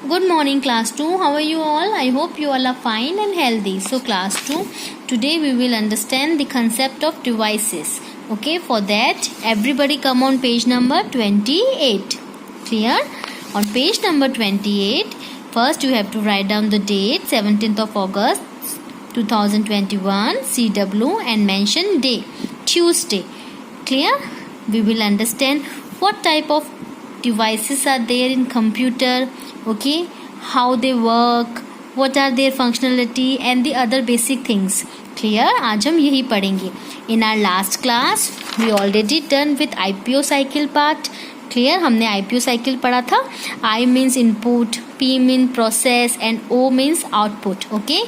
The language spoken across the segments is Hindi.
Good morning class 2. How are you all? I hope you all are fine and healthy. So class 2, today we will understand the concept of devices. Okay, for that everybody come on page number 28. Clear? On page number 28, first you have to write down the date 17th of August 2021 CW and mention day Tuesday. Clear? We will understand what type of devices are there in computer, okay, how they work, what are their functionality and the other basic things. Clear? आज हम यही पढ़ेंगे. In our last class we already done with IPO cycle part. Clear? हमने IPO cycle पढ़ा था. I means input, P means process and O means output. Okay.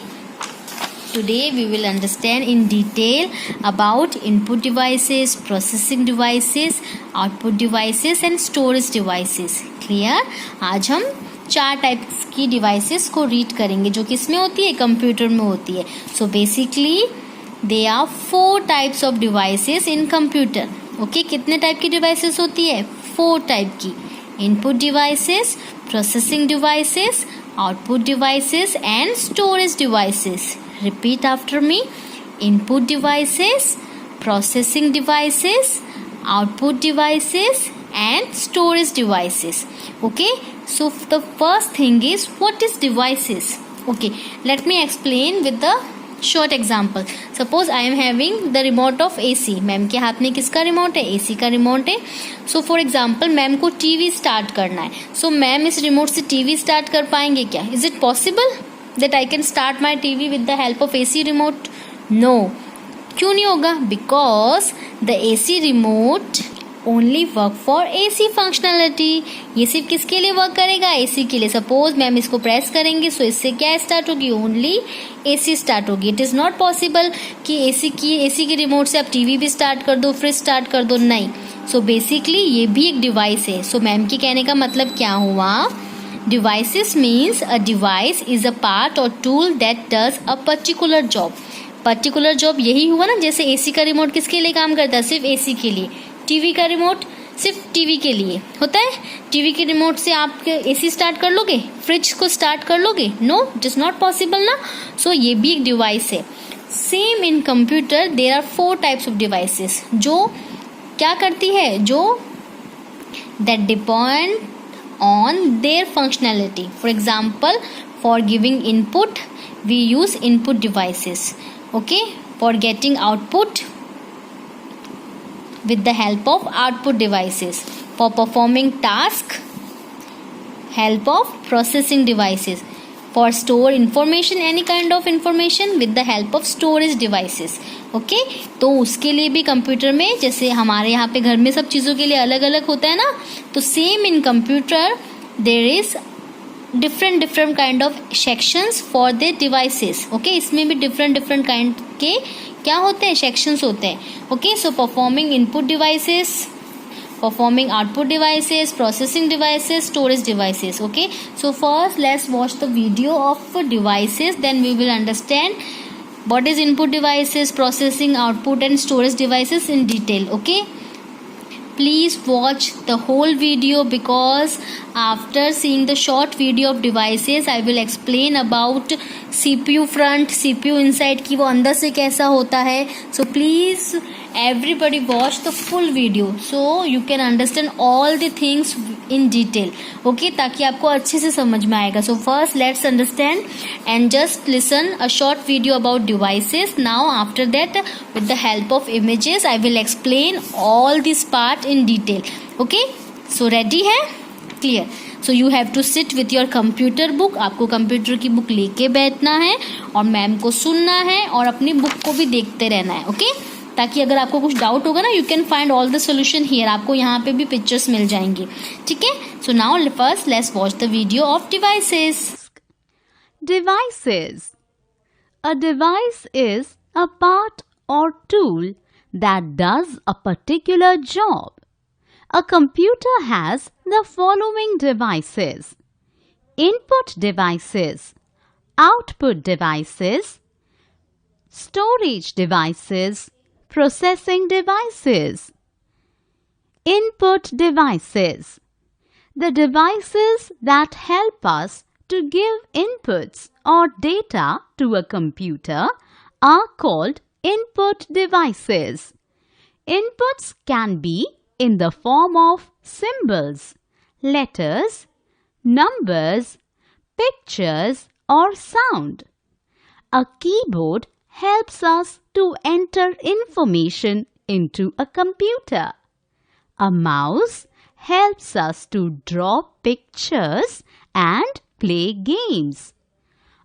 Today we will understand in detail about input devices, processing devices, output devices and storage devices. Clear? आज हम 4 टाइप्स की डिवाइसेस को रीड करेंगे जो किसमें होती है, कंप्यूटर में होती है. So basically they are 4 types of devices in computer. Okay, कितने टाइप की डिवाइसेस होती है? 4 टाइप की. Input devices, processing devices, output devices and storage devices. Repeat after me. Input devices, processing devices, output devices and storage devices. Okay, so the first thing is, what is devices? Okay, let me explain with the short example. Suppose I am having the remote of AC. Ma'am के हाथ में किसका रिमोट है? AC का रिमोट है. So for example मैम को TV स्टार्ट करना है. So मैम इस रिमोट से TV स्टार्ट कर पाएंगे क्या? Is it possible that I can start my TV with the help of AC remote? No. क्यों नहीं होगा? Because the AC remote only work for AC functionality. ये सिर्फ किसके लिए वर्क करेगा? AC के लिए. सपोज मैम इसको प्रेस करेंगे सो इससे क्या स्टार्ट होगी? ओनली AC स्टार्ट होगी. इट इज नॉट पॉसिबल कि AC के रिमोट से आप TV भी स्टार्ट कर दो, फ्रिज स्टार्ट कर दो. नहीं. सो बेसिकली ये भी एक डिवाइस है. सो मैम के कहने का मतलब क्या हुआ? Devices means a device is a part or tool that does a particular job. Particular job यही हुआ ना, जैसे AC का रिमोट किसके लिए काम करता है? सिर्फ AC के लिए. TV का रिमोट सिर्फ TV के लिए होता है. TV के रिमोट से आप AC स्टार्ट कर लोगे? फ्रिज को स्टार्ट कर लोगे? No, it is not possible ना. सो ये भी एक डिवाइस है. Same in computer there are 4 types of devices जो क्या करती है, जो that depend on their functionality. For example, for giving input we use input devices. Okay, for getting output with the help of output devices. For performing task, help of processing devices. For store information, any kind of information, with the help of storage devices. Okay, तो उसके लिए भी कंप्यूटर में, जैसे हमारे यहाँ पे घर में सब चीज़ों के लिए अलग अलग होता है ना, तो same in computer there is different kind of sections for the devices. Okay, इसमें भी डिफरेंट काइंड के क्या होते हैं? सेक्शंस होते हैं. Okay, so performing input devices, performing output devices, processing devices, storage devices. Okay, so first let's watch the video of devices, then we will understand what is input devices, processing, output and storage devices in detail. Okay, please watch the whole video because after seeing the short video of devices I will explain about CPU front, CPU inside कि वो अंदर से कैसा होता है. So please everybody watch the full video so you can understand all the things in detail. Okay, ताकि आपको अच्छे से समझ में आएगा. So first let's understand and just listen a short video about devices. Now after that with the help of images I will explain all this part in detail. Okay, so ready है? Clear. So you have to sit with your computer book. आपको कंप्यूटर की बुक लेके बैठना है और मैम को सुनना है और अपनी बुक को भी देखते रहना है. ओके, ताकि अगर आपको कुछ डाउट होगा ना, you can find all the solution here. आपको यहाँ पे भी पिक्चर्स मिल जाएंगी. ठीक है, so now first let's watch the video of devices. Devices. A device is a part or tool that does a particular job. A computer has the following devices: input devices, output devices, storage devices, processing devices. Input devices. The devices that help us to give inputs or data to a computer are called input devices. Inputs can be in the form of symbols, letters, numbers, pictures, or sound. A keyboard helps us to enter information into a computer. A mouse helps us to draw pictures and play games.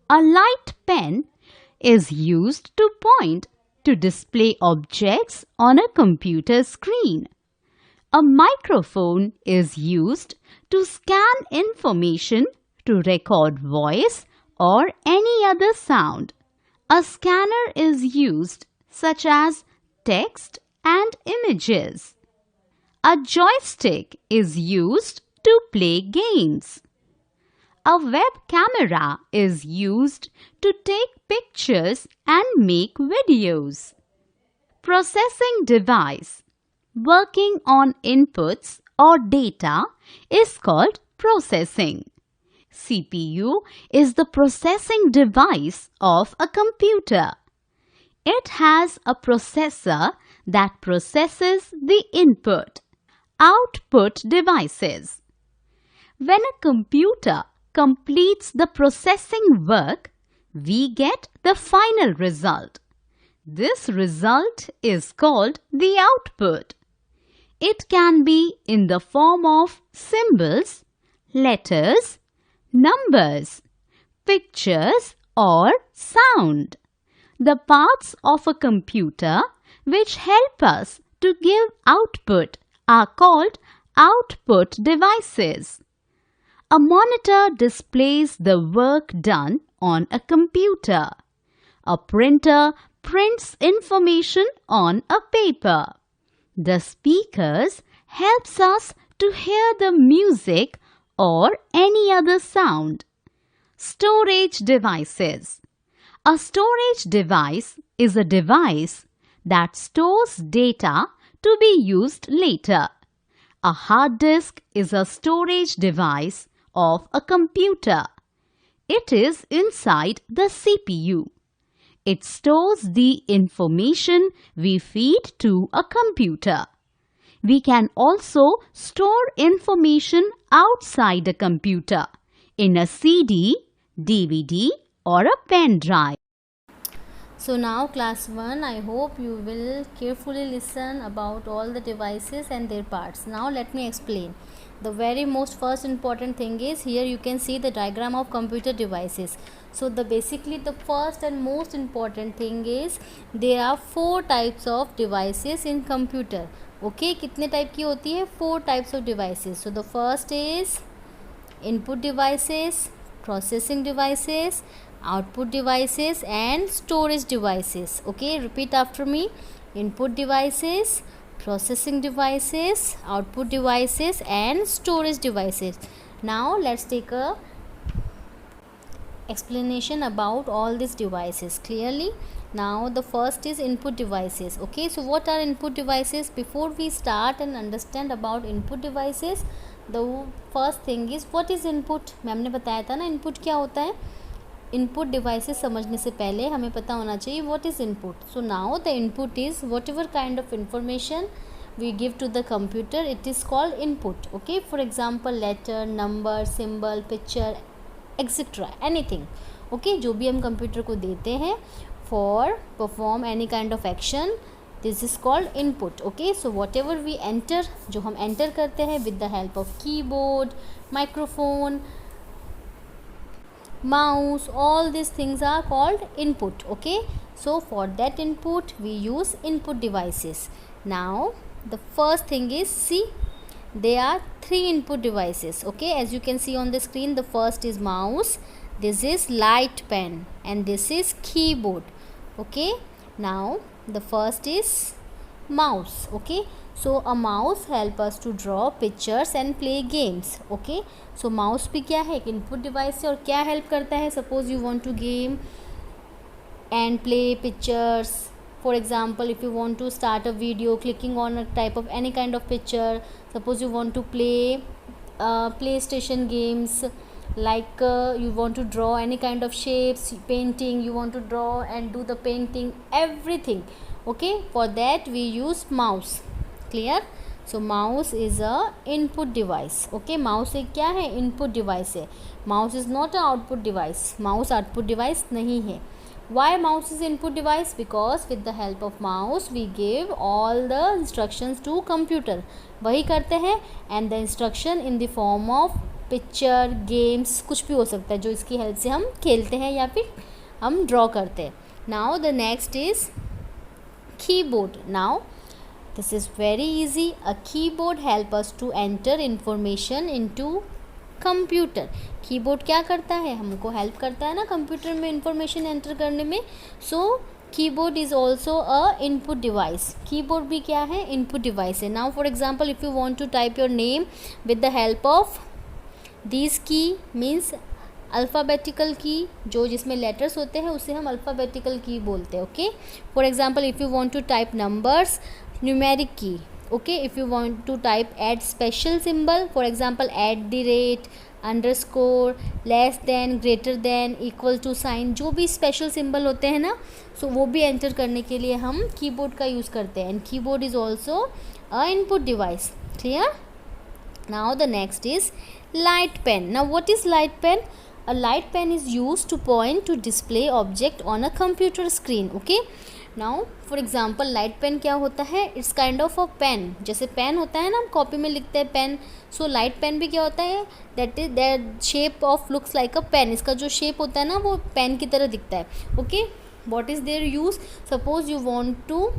A light pen is used to point to display objects on a computer screen. A microphone is used to scan information to record voice or any other sound. A scanner is used such as text and images. A joystick is used to play games. A web camera is used to take pictures and make videos. Processing device working on inputs or data is called processing. CPU is the processing device of a computer. It has a processor that processes the input. Output devices. When a computer completes the processing work, we get the final result. This result is called the output. It can be in the form of symbols, letters, numbers, pictures, or sound. The parts of a computer which help us to give output are called output devices. A monitor displays the work done on a computer. A printer prints information on a paper. The speakers helps us to hear the music or any other sound. Storage devices. A storage device is a device that stores data to be used later. A hard disk is a storage device of a computer. It is inside the CPU. It stores the information we feed to a computer. We can also store information outside a computer in a CD, DVD or a pen drive. So now class 1, I hope you will carefully listen about all the devices and their parts. Now let me explain. The very most first important thing is here you can see the diagram of computer devices. So basically the first and most important thing is there are 4 types of devices in computer. Okay, कितने टाइप की होती है? 4 types of devices. So the first is input devices, processing devices, output devices and storage devices. Okay, repeat after me. Input devices, processing devices, output devices and storage devices. Now let's take a explanation about all these devices clearly. Now the first is input devices. Okay, so what are input devices? Before we start and understand about input devices, the first thing is what is input. Ma'am ने बताया था ना input क्या होता है. इनपुट डिवाइसेस समझने से पहले हमें पता होना चाहिए what is input. So now the input is what ever kind of information we give to the computer, it is called input. Okay, for example letter, number, symbol, picture, etc. anything. Okay, जो भी हम कंप्यूटर को देते हैं for perform any kind of action, this is called input. Okay, so whatever we enter, जो हम enter करते हैं with the help of keyboard, microphone, mouse, all these things are called input. Okay, so for that input we use input devices. Now the first thing is, see, there are 3 input devices. Okay, as you can see on the screen, the first is mouse, this is light pen and this is keyboard. Okay, now the first is mouse. Okay, so a mouse help us to draw pictures and play games. Okay, so mouse भी क्या है, एक input device है और क्या help करता है. Suppose you want to game and play pictures. For example, if you want to start a video, clicking on a type of any kind of picture. Suppose you want to play PlayStation games like you want to draw any kind of shapes, painting, you want to draw and do the painting, everything. Okay, for that we use mouse. Clear? So mouse is a input device. Okay, mouse एक क्या है, input device है. Mouse is not a output device. Mouse output device नहीं है. Why mouse is input device? Because with the help of mouse we give all the instructions to computer. वही करते हैं, and the instruction in the form of picture, games, कुछ भी हो सकता है जो इसकी हेल्प से हम खेलते हैं या फिर हम ड्रॉ करते हैं. Now the next is keyboard. Now this is very easy. A keyboard help us to enter information into computer. Keyboard क्या करता है, हमको हेल्प करता है ना कंप्यूटर में इंफॉर्मेशन एंटर करने में. So keyboard is also a input device. Keyboard भी क्या है, इनपुट डिवाइस है. Now for example if you want to type your name with the help of this key, means alphabetical key, जो जिसमें लेटर्स होते हैं उसे हम अल्फ़ाबेटिकल की बोलते हैं. Okay, for example if you want to type numbers, numeric key. Okay, if you want to type add special symbol, for example @ underscore, less than, greater than, equal to sign, जो भी स्पेशल सिंबल होते हैं ना, सो वो भी एंटर करने के लिए हम कीबोर्ड का यूज़ करते हैं. And keyboard is also a input device. Clear? Now the next is light pen. Now what is light pen? A light pen is used to point to display object on a computer screen. Okay, now for example light pen क्या होता है, it's kind of a pen. जैसे पेन होता है ना, हम कॉपी में लिखते हैं पेन, सो लाइट पेन भी क्या होता है, that shape of looks like a pen. इसका जो शेप होता है ना वो पेन की तरह दिखता है. Okay, what is their use? Suppose you want to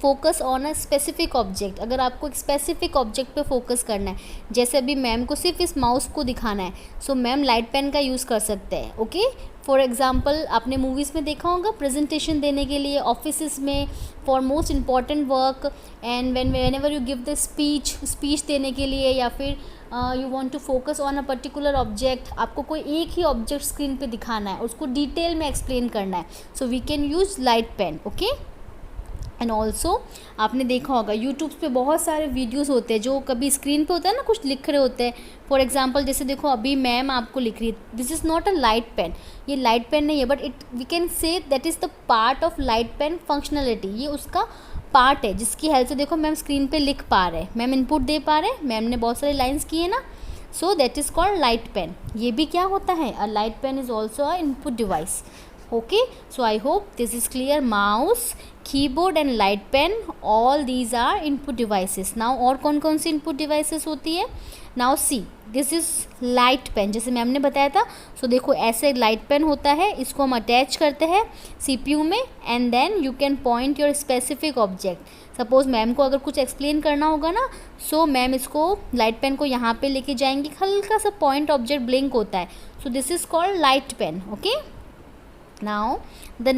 focus on a specific object. अगर आपको एक स्पेसिफिक ऑब्जेक्ट पे फोकस करना है, जैसे अभी मैम को सिर्फ इस माउस को दिखाना है, सो मैम लाइट पेन का यूज़ कर सकते हैं. ओके, फॉर एग्जांपल आपने मूवीज़ में देखा होगा प्रेजेंटेशन देने के लिए, ऑफिस में for most important work, and when ever you give the speech देने के लिए, या फिर you want to focus on a particular object, आपको कोई एक ही ऑब्जेक्ट स्क्रीन पे दिखाना है, उसको डिटेल में एक्सप्लेन करना है, so we can use light pen. Okay, and also आपने देखा होगा यूट्यूब पे बहुत सारे वीडियोस होते हैं जो कभी स्क्रीन पे होता है ना, कुछ लिख रहे होते हैं. फॉर एग्जांपल जैसे देखो अभी मैम आपको लिख रही है, this is not a light pen. ये लाइट पेन नहीं है, but it we can say that is the part of light pen functionality. ये उसका पार्ट है जिसकी हेल्प से देखो मैम स्क्रीन पे लिख पा रहे हैं, मैम इनपुट दे पा रहे हैं, मैम ने बहुत सारे लाइन्स किए ना, so that is called light pen. ये भी क्या होता है, a light pen is also a input device. Okay, so I hope this is clear. Mouse, keyboard and light pen, all these are input devices. Now और कौन सी input devices होती है? Now see, this is light pen. जैसे मैम ने बताया था, so देखो ऐसे light pen होता है, इसको हम attach करते हैं CPU में, and then you can point your specific object. Suppose ma'am को अगर कुछ एक्सप्लेन करना होगा ना, सो मैम इसको लाइट पेन को यहाँ पे लेके जाएंगी, हल्का सा पॉइंट ऑब्जेक्ट ब्लिंक होता है, so this is called light pen. Okay, now the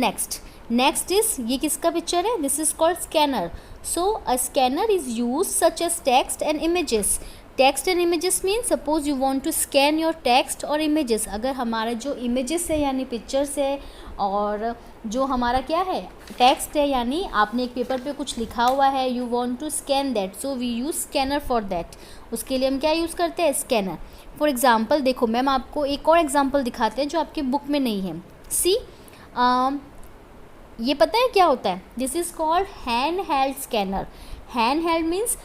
next is, ये किसका पिक्चर है, this is called scanner. So a scanner is use such as text and images. Text and images mean suppose you want to scan your text और इमेजेस. अगर हमारा जो इमेजेस है यानी पिक्चर्स है, और जो हमारा क्या है टेक्स्ट है, यानी आपने एक पेपर पे कुछ लिखा हुआ है, you want to scan that, so we use scanner for that. उसके लिए हम क्या यूज़ करते हैं, स्कैनर. फॉर एग्जांपल देखो मैम आपको एक और एग्जांपल दिखाते हैं जो आपके बुक में नहीं है. सी ये पता है क्या होता है, this is called hand held scanner. Hand held means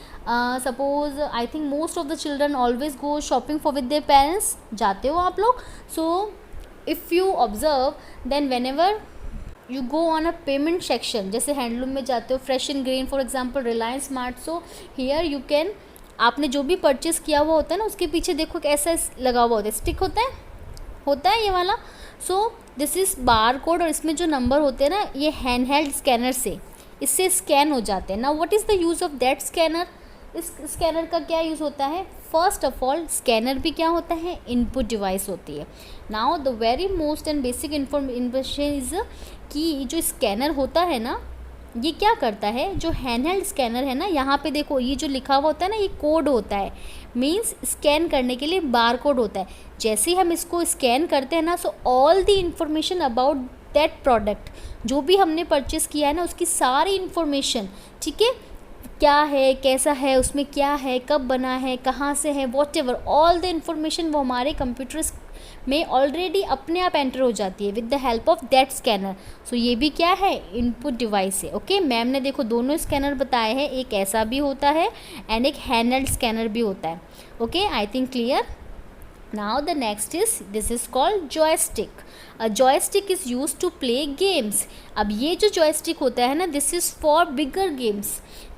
suppose I think most of the children always go shopping for with their parents. जाते हो आप लोग, so if you observe then when ever you go on a payment section, जैसे हैंडलूम में जाते हो, fresh and green for example, Reliance Smart, so here you can, आपने जो भी परचेस किया हुआ होता है ना उसके पीछे देखो एक ऐसा लगा हुआ होता है, स्टिक होता है ये वाला. सो दिस इज़ बार कोड, और इसमें जो नंबर होते हैं ना ये हैंड हेल्ड स्कैनर से इससे स्कैन हो जाते हैं. Now what is the use of that scanner. इस स्कैनर का क्या यूज़ होता है, फर्स्ट ऑफ ऑल स्कैनर भी क्या होता है, इनपुट डिवाइस होती है. Now the very most and basic information is कि जो स्कैनर होता है ना ये क्या करता है, जो हैंड हेल्ड स्कैनर है ना, यहाँ पे देखो ये जो लिखा हुआ होता है ना ये कोड होता है, मीन्स स्कैन करने के लिए बार कोड होता है. जैसे ही हम इसको स्कैन करते हैं ना, so all the information about that product, जो भी हमने परचेस किया है ना उसकी सारी इन्फॉर्मेशन, ठीक है, क्या है, कैसा है, उसमें क्या है, कब बना है, कहाँ से है, what ever all the information वो हमारे कंप्यूटर में ऑलरेडी अपने आप एंटर हो जाती है with the help of that scanner. So ये भी क्या है, इनपुट डिवाइस है। ओके, मैम ने देखो दोनों स्कैनर बताए हैं, एक ऐसा भी होता है एंड एक हैंडहेल्ड स्कैनर भी होता है। Okay, I think clear. Now the next is, this is called joystick. A joystick is used to play games. अब ये जो joystick होता है ना, this is for bigger games.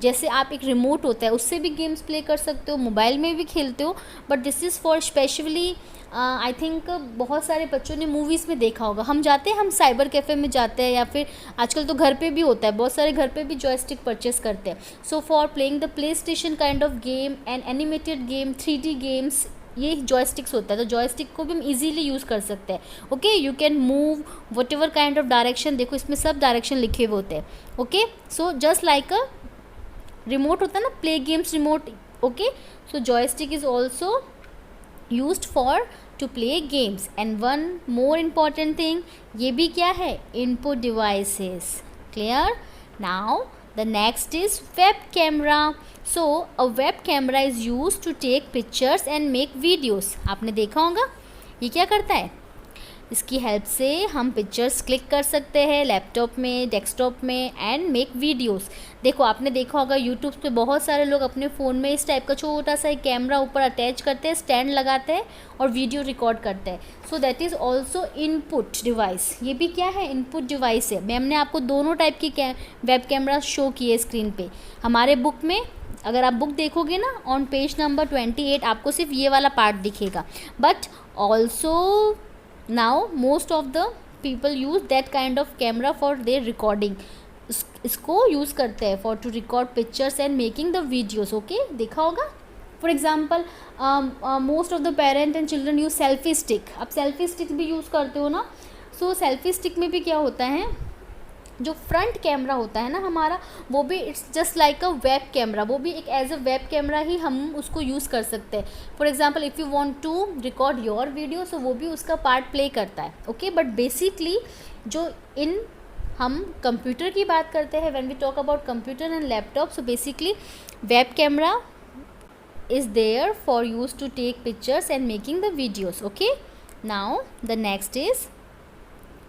जैसे आप एक रिमोट होता है उससे भी गेम्स प्ले कर सकते हो, मोबाइल में भी खेलते हो, but this is for specially I think बहुत सारे बच्चों ने मूवीज़ में देखा होगा। हम जाते हैं, हम साइबर कैफ़े में जाते हैं, या फिर आजकल तो घर पे भी होता है, बहुत सारे घर पे भी जॉयस्टिक परचेस करते हैं। So for playing the play station kind of game and animated game, 3D games, ये जॉयस्टिक्स होता है। तो जॉयस्टिक को भी हम इजीली यूज़ कर सकते हैं। Okay, you can move what ever kind of direction, देखो इसमें सब डायरेक्शन लिखे हुए होते हैं। Okay, so just like a remote होता है ना, play games remote. Okay, so joystick is also used for to play games. And one more important thing, ये भी क्या है, input devices. Clear. Now the next is web camera. So a web camera is used to take pictures and make videos. आपने देखा होगा ये क्या करता है, इसकी हेल्प से हम पिक्चर्स क्लिक कर सकते हैं लैपटॉप में, डेस्कटॉप में, एंड मेक वीडियोस। देखो आपने देखा होगा यूट्यूब पे बहुत सारे लोग अपने फ़ोन में इस टाइप का छोटा सा एक कैमरा ऊपर अटैच करते हैं, स्टैंड लगाते हैं और वीडियो रिकॉर्ड करते हैं। सो that is also input device. ये भी क्या है, इनपुट डिवाइस है। मैम ने आपको दोनों टाइप की वेब कैमरा शो किए स्क्रीन पे। हमारे बुक में अगर आप बुक देखोगे ना, ऑन पेज नंबर 28 आपको सिर्फ ये वाला पार्ट दिखेगा, but also now most of the people use that kind of camera for their recording. इसको यूज़ करते हैं for to record pictures and making the videos. okay, देखा होगा। for example most of the parent and children use selfie stick. अब selfie stick भी यूज़ करते हो ना, so selfie stick में भी क्या होता है, जो फ्रंट कैमरा होता है ना हमारा, वो भी it's just like a web camera, वो भी एक एज अ वेब कैमरा ही हम उसको यूज़ कर सकते हैं। For example if you want to record your video, so वो भी उसका पार्ट प्ले करता है। ओके, बट बेसिकली जो हम कंप्यूटर की बात करते हैं, when we talk about computer and laptop, so basically web camera is there for use to take pictures and making the videos. Okay, now the next is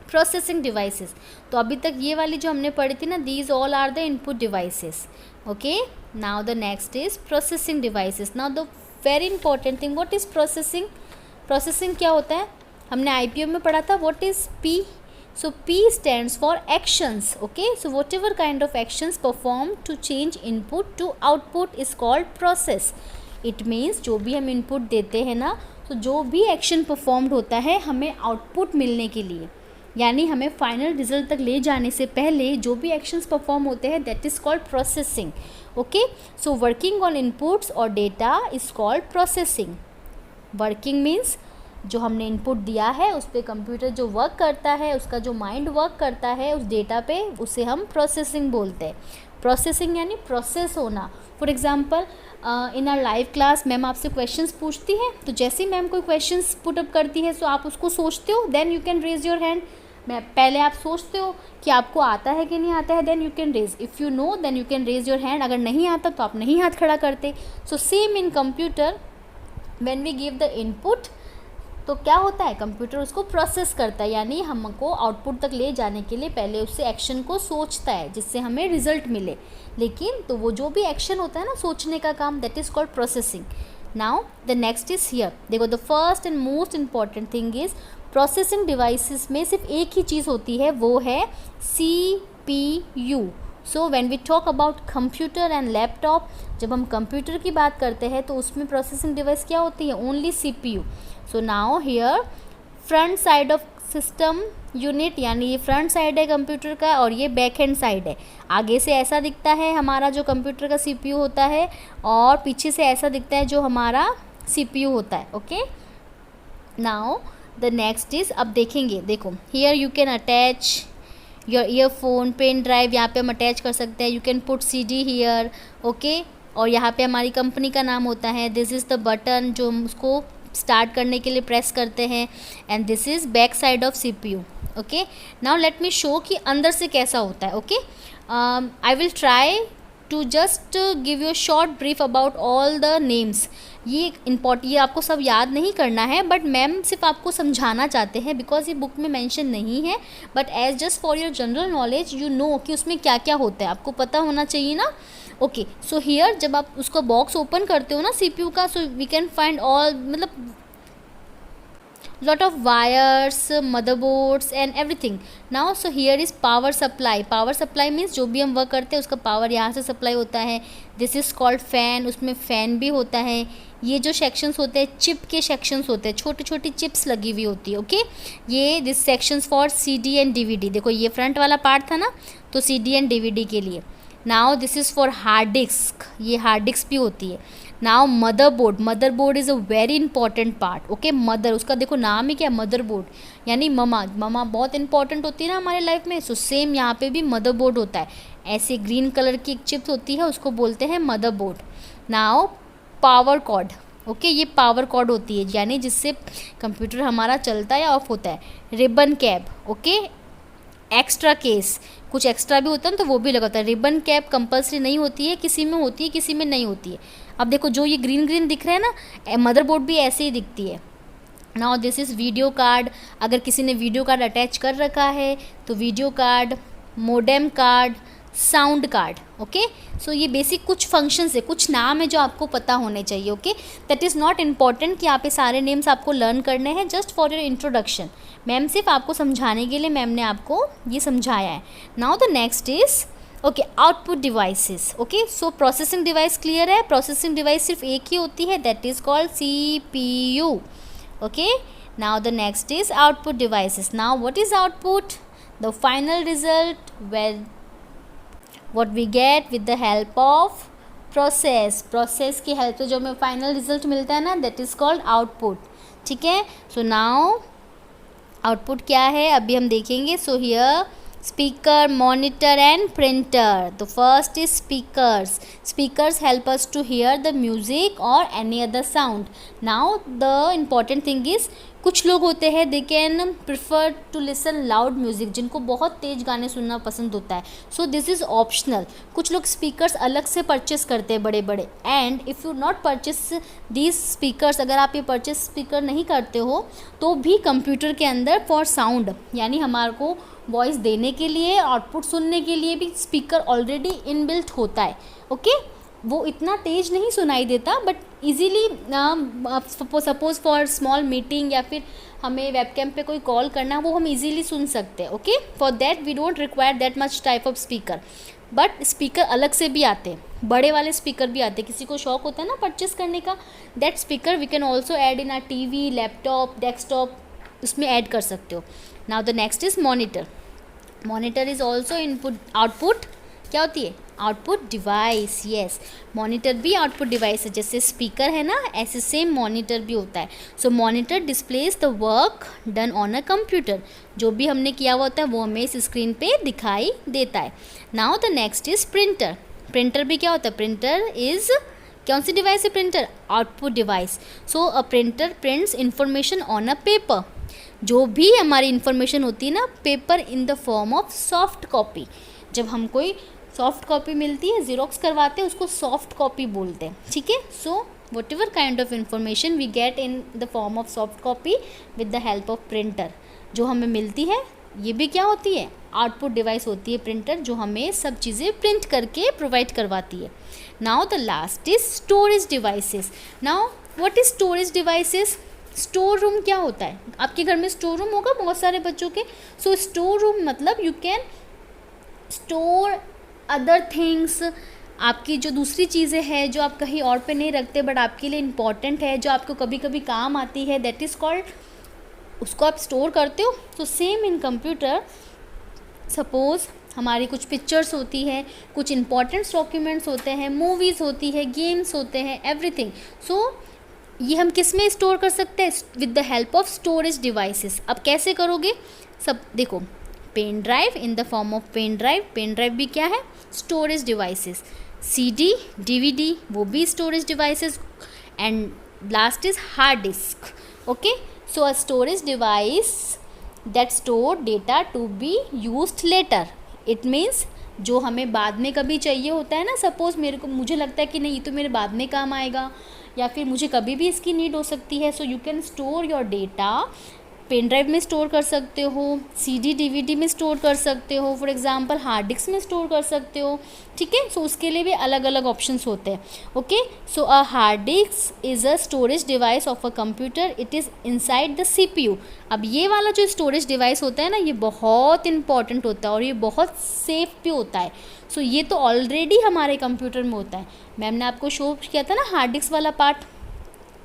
processing devices. तो अभी तक ये वाली जो हमने पढ़ी थी ना, these all are the input devices. Okay, now the next is processing devices. Now the very important thing, what is processing. Processing क्या होता है, हमने आईपीओ में पढ़ा था, what is P. So P stands for actions. Okay, so what ever kind of actions perform to change input to output is called process. It means जो भी हम इनपुट देते हैं ना, तो जो भी एक्शन परफॉर्म्ड होता है हमें आउटपुट मिलने के लिए, यानी हमें फाइनल रिजल्ट तक ले जाने से पहले जो भी एक्शंस परफॉर्म होते हैं, that is called processing. Okay, so working on inputs और data is called processing. Working means जो हमने इनपुट दिया है उस पर कंप्यूटर जो वर्क करता है, उसका जो माइंड वर्क करता है उस डेटा पे, उसे हम प्रोसेसिंग बोलते हैं। प्रोसेसिंग यानी प्रोसेस होना। For example in our live class ma'am आपसे क्वेश्चंस पूछती है, तो जैसे ही मैम कोई क्वेश्चंस पुटअप करती है, सो आप उसको सोचते हो, then you can raise your hand. मैं पहले आप सोचते हो कि आपको आता है कि नहीं आता है, then you can raise. If you know then you can raise your hand. अगर नहीं आता तो आप नहीं हाथ खड़ा करते। So same in computer, when we give the input, तो क्या होता है, कंप्यूटर उसको प्रोसेस करता है, यानी हमको आउटपुट तक ले जाने के लिए पहले उससे एक्शन को सोचता है जिससे हमें रिजल्ट मिले। लेकिन तो वो जो भी एक्शन होता है ना, सोचने का काम, that is called processing. Now the next is here. देखो the first and most important thing is, processing devices में सिर्फ एक ही चीज़ होती है, वो है CPU। So when we talk about computer and laptop, जब हम कंप्यूटर की बात करते हैं तो उसमें प्रोसेसिंग डिवाइस क्या होती है, only CPU। So now here front side of system unit, यानी ये फ्रंट साइड है कंप्यूटर का और ये बैक हैंड साइड है। आगे से ऐसा दिखता है हमारा जो कंप्यूटर का CPU होता है, और पीछे से ऐसा दिखता है जो हमारा CPU होता है। Okay, now the next is, अब देखेंगे, देखो here you can attach your earphone, pen drive यहाँ पे हम अटैच कर सकते हैं। You can put CD here. Okay, और यहाँ पे हमारी कंपनी का नाम होता है। दिस इज़ द बटन जो हम उसको स्टार्ट करने के लिए प्रेस करते हैं, and this is back side of CPU। Okay, now let me show कि अंदर से कैसा होता है। Okay, I will try to just give you a short brief about all the names. ये आपको सब याद नहीं करना है, बट मैम सिर्फ आपको समझाना चाहते हैं बिकॉज ये बुक में मेंशन नहीं है, but as just for your general knowledge you know कि उसमें क्या क्या होता है, आपको पता होना चाहिए ना. ओके, सो हियर जब आप उसको बॉक्स ओपन करते हो ना CPU का, so we can find all, मतलब lot of wires, motherboards and everything. Now so here is power supply. Power supply means जो भी हम वर्क करते हैं उसका पावर यहाँ से सप्लाई होता है. दिस इज़ कॉल्ड फैन, उसमें फ़ैन भी होता है. ये जो सेक्शंस होते हैं चिप के सेक्शंस होते हैं, छोटी छोटी चिप्स लगी हुई होती है. ओके, ये this sections for CD and DVD. देखो ये फ्रंट वाला पार्ट था ना, तो CD एंड DVD के लिए. Now this is for hard disk, ये हार्ड डिस्क भी होती है. Now motherboard, motherboard is a very important part. Okay, mother, उसका देखो नाम ही क्या है, मदरबोर्ड, यानी ममा. ममा बहुत इंपॉर्टेंट होती है ना हमारे लाइफ में. सो सेम यहाँ पे भी मदरबोर्ड होता है. ऐसे ग्रीन कलर की एक चिप होती है, उसको बोलते हैं motherboard. Now power cord. Okay, ये पावर कॉर्ड होती है, यानी जिससे कंप्यूटर हमारा चलता है या ऑफ होता है. Ribbon cap. Okay, extra case, कुछ एक्स्ट्रा भी होता है तो वो भी लगाता है. रिबन कैप कंपल्सरी नहीं होती है, किसी में होती है किसी में नहीं होती है. अब देखो जो ये ग्रीन ग्रीन दिख रहा है ना, मदरबोर्ड भी ऐसे ही दिखती है. Now this is video card. अगर किसी ने वीडियो कार्ड अटैच कर रखा है तो video card, modem card, sound card. Okay, so ये बेसिक कुछ फंक्शंस है, कुछ नाम है जो आपको पता होने चाहिए. Okay, that is not important कि आप ये सारे नेम्स आपको लर्न करने हैं, just for your introduction. Ma'am सिर्फ आपको समझाने के लिए मैम ने आपको ये समझाया है. Now the next is okay output devices. Okay, so processing device clear है. प्रोसेसिंग डिवाइस सिर्फ एक ही होती है, that is called CPU. Okay, now the next is output devices. Now what is output? The final result where what we get with the help of process की हेल्प से जो हमें फाइनल रिजल्ट मिलता है ना, दैट इज़ कॉल्ड आउटपुट. ठीक है, सो नाउ आउटपुट क्या है अभी हम देखेंगे. So here speaker, monitor and printer. The first is speakers. Speakers help us to hear the music or any other sound. Now the important thing is कुछ लोग होते हैं they can prefer to listen loud music, जिनको बहुत तेज़ गाने सुनना पसंद होता है. So this is optional. कुछ लोग स्पीकर्स अलग से परचेस करते हैं बड़े बड़े. And if you not purchase these speakers, अगर आप ये परचेस स्पीकर नहीं करते हो तो भी कंप्यूटर के अंदर फॉर साउंड, यानी हमारे को वॉइस देने के लिए, आउटपुट सुनने के लिए भी स्पीकर ऑलरेडी इनबिल्ट होता है. ओके, वो इतना तेज़ नहीं सुनाई देता but easily suppose for small meeting या फिर हमें वेबकैम पे कोई कॉल करना, वो हम इजीली सुन सकते हैं. Okay, for that we don't require that much type of speaker. But speaker अलग से भी आते हैं, बड़े वाले स्पीकर भी आते हैं. किसी को शौक होता है ना परचेस करने का, that speaker we can also add in our TV, laptop, desktop, उसमें ऐड कर सकते हो. Now the next is monitor. Monitor is also input, output क्या होती है? Output device. येस, मॉनिटर भी आउटपुट डिवाइस है. जैसे स्पीकर है ना, ऐसे सेम मॉनिटर भी होता है. So monitor displays the work done on a computer. जो भी हमने किया हुआ होता है वो हमें इस स्क्रीन पे दिखाई देता है. Now the next is printer. Printer भी क्या होता है? प्रिंटर इज़ कौन सी डिवाइस है? Printer output device. So a printer prints information on a paper. जो भी हमारी इन्फॉर्मेशन होती है ना, paper in the form of soft copy. जब हम कोई सॉफ्ट कॉपी मिलती है, ज़ीरोक्स करवाते हैं, उसको सॉफ्ट कॉपी बोलते हैं. ठीक है, so what ever kind of information we get in the form of soft copy with the help of printer, जो हमें मिलती है, ये भी क्या होती है? आउटपुट डिवाइस होती है प्रिंटर, जो हमें सब चीज़ें प्रिंट करके प्रोवाइड करवाती है. Now the last is storage devices. Now what is storage devices? Store room क्या होता है? आपके घर में स्टोर रूम होगा बहुत सारे बच्चों के. सो स्टोर रूम मतलब you can store other things. आपकी जो दूसरी चीज़ें हैं जो आप कहीं और पे नहीं रखते बट आपके लिए इम्पॉर्टेंट है, जो आपको कभी कभी काम आती है, दैट इज़ कॉल्ड, उसको आप स्टोर करते हो. तो सेम इन कंप्यूटर, सपोज़ हमारी कुछ पिक्चर्स होती है, कुछ इंपॉर्टेंट डॉक्यूमेंट्स होते हैं, मूवीज़ होती है, गेम्स होते हैं, एवरीथिंग. सो ये हम किस में स्टोर कर सकते हैं? With the help of storage devices. अब कैसे करोगे? सब देखो, pen drive in the form of pen drive. Pen drive भी क्या है? Storage devices. CD, DVD वो भी storage devices. And last is hard disk. Okay, so a storage device that store data to be used later. It means जो हमें बाद में कभी चाहिए होता है ना, सपोज़ मुझे लगता है कि नहीं ये तो मेरे बाद में काम आएगा, या फिर मुझे कभी भी इसकी नीड हो सकती है. So you can store your data. Pen drive में स्टोर कर सकते हो, CD DVD में स्टोर कर सकते हो, फॉर एग्जांपल हार्ड डिस्क में स्टोर कर सकते हो. ठीक है, सो उसके लिए भी अलग अलग ऑप्शंस होते हैं. Okay, so a hard disk is a storage device of a computer. It is inside the CPU. अब ये वाला जो स्टोरेज डिवाइस होता है ना, ये बहुत इंपॉर्टेंट होता है और ये बहुत सेफ भी होता है. सो ये तो ऑलरेडी हमारे कंप्यूटर में होता है. मैम ने आपको शो किया था ना हार्ड डिस्क वाला पार्ट.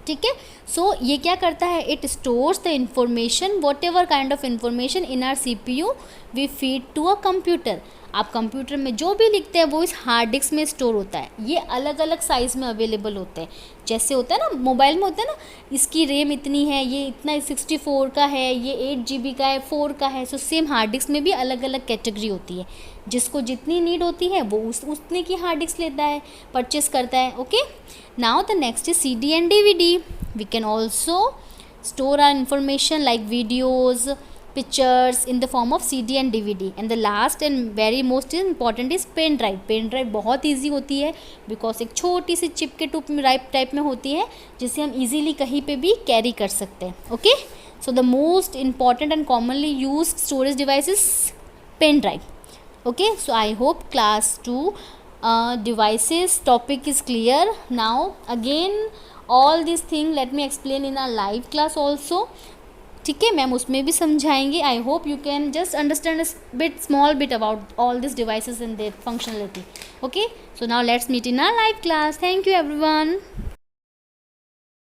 ठीक है, सो ये क्या करता है, it stores the information, what ever kind of information in our CPU we feed to a computer. आप कंप्यूटर में जो भी लिखते हैं वो इस हार्ड डिस्क में स्टोर होता है. ये अलग अलग साइज़ में अवेलेबल होते हैं. जैसे होता है ना मोबाइल में होता है ना, इसकी रैम इतनी है, ये इतना 64 का है, ये 8 GB का है, 4 का है. सो सेम हार्ड डिस्क में भी अलग अलग कैटेगरी होती है. जिसको जितनी नीड होती है वो उतने की हार्ड डिस्क लेता है, परचेस करता है. Okay, now the next is CD and DVD. We can also store our information like videos, pictures in the form of CD and DVD. And the last and very most important is pen drive. pen drive बहुत ईजी होती है बिकॉज एक छोटी सी चिप के टाइप में होती है जिसे हम ईजीली कहीं पे भी कैरी कर सकते हैं. Okay, so the most important and commonly used storage device is pen drive. Okay, so I hope class 2 devices topic is clear. Now again all these thing let me explain in our live class also. ठीक है, मैम उसमें भी समझाएंगे. I hope you can just understand bit small bit about all this devices and their functionality. Okay, so now let's meet in our live class. Thank you everyone.